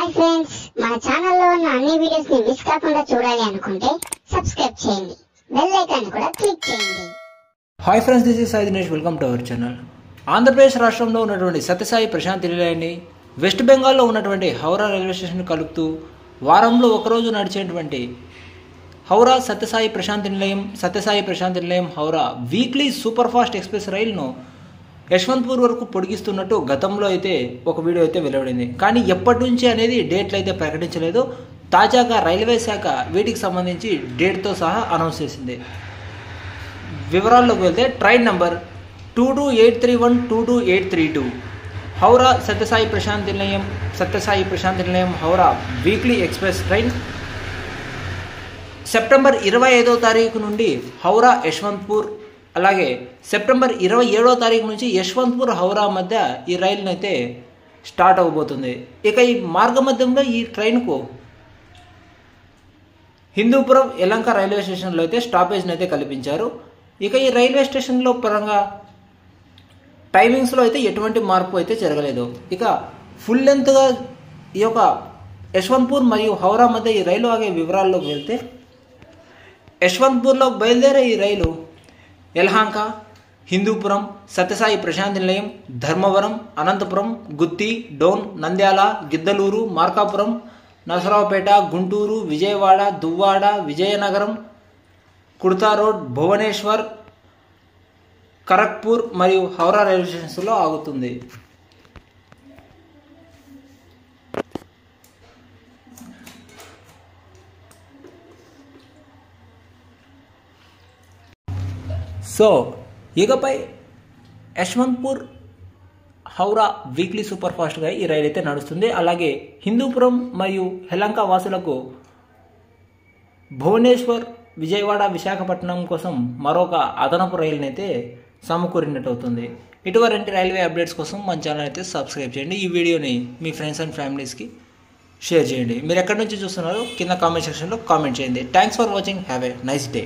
Hi friends, మన ఛానల్లో ఉన్న అన్ని వీడియోస్ ని మిస్ కాకుండా చూడాలి అనుకుంటే సబ్స్క్రైబ్ చేయండి, బెల్ ఐకాన్ కూడా క్లిక్ చేయండి. Hi friends, this is Sai Dinesh. Welcome to our channel. Andhra Pradesh రాష్ట్రంలో ఉన్నటువంటి సత్యసాయి ప్రశాంత్ నిలయాన్ని వెస్ట్ బెంగాల్లో ఉన్నటువంటి హౌరా రైల్వే స్టేషన్ కలుపుతూ వారంలో ఒకరోజు నడిచేటువంటి Howrah Satyasai Prashant Nilayam Howrah weekly super fast express రైలును యశ్వంత్పూర్ వరకు పొడిగిస్తున్నట్టు గతంలో అయితే ఒక వీడియో అయితే వెలువడింది. కానీ ఎప్పటి నుంచి అనేది డేట్లు అయితే ప్రకటించలేదు. తాజాగా రైల్వే శాఖ వీటికి సంబంధించి డేట్తో సహా అనౌన్స్ చేసింది. వివరాల్లోకి వెళ్తే train number 2283122832 222832 Howrah Satyasai Prashant Nilayam Howrah weekly express train September 25వ తారీఖు నుండి హౌరా యశ్వంత్పూర్, అలాగే సెప్టెంబర్ 27వ తారీఖు నుంచి యశ్వంత్పూర్ హౌరా మధ్య ఈ రైలును అయితే స్టార్ట్ అవ్వబోతుంది. ఇక ఈ మార్గ మధ్యంలో ఈ ట్రైన్కు హిందూపురం యలంక రైల్వే స్టేషన్లో అయితే స్టాపేజ్ని అయితే కల్పించారు. ఇక ఈ రైల్వే స్టేషన్లో పరంగా టైమింగ్స్లో అయితే ఎటువంటి మార్పు అయితే జరగలేదు. ఇక ఫుల్ లెంత్గా ఈ యొక్క యశ్వంత్పూర్ మరియు హౌరా మధ్య ఈ రైలు ఆగే వివరాల్లోకి వెళ్తే, యశ్వంత్పూర్లో బయలుదేరే ఈ రైలు యలహంక, హిందూపురం, సత్యసాయి ప్రశాంత్ నిలయం, ధర్మవరం, అనంతపురం, గుత్తి, డోన్, నంద్యాల, గిద్దలూరు, మార్కాపురం, నరసరావుపేట, గుంటూరు, విజయవాడ, దువ్వాడ, విజయనగరం, కుర్తా రోడ్, భువనేశ్వర్, ఖరగ్పూర్ మరియు హౌరా రైల్వే స్టేషన్స్లో ఆగుతుంది. సో ఇకపై యశ్వంత్పూర్ హౌరా వీక్లీ సూపర్ ఫాస్ట్గా ఈ రైలు అయితే నడుస్తుంది. అలాగే హిందూపురం మరియు యలంక వాసులకు భువనేశ్వర్, విజయవాడ, విశాఖపట్నం కోసం మరొక అదనపు రైలుని అయితే సమకూరినట్టు అవుతుంది. ఇటువంటి రైల్వే అప్డేట్స్ కోసం మన ఛానల్ అయితే సబ్స్క్రైబ్ చేయండి. ఈ వీడియోని మీ ఫ్రెండ్స్ అండ్ ఫ్యామిలీస్కి షేర్ చేయండి. మీరు ఎక్కడి నుంచి చూస్తున్నారో కింద కామెంట్ సెక్షన్లో కామెంట్ చేయండి. Thanks for watching. Have a nice day.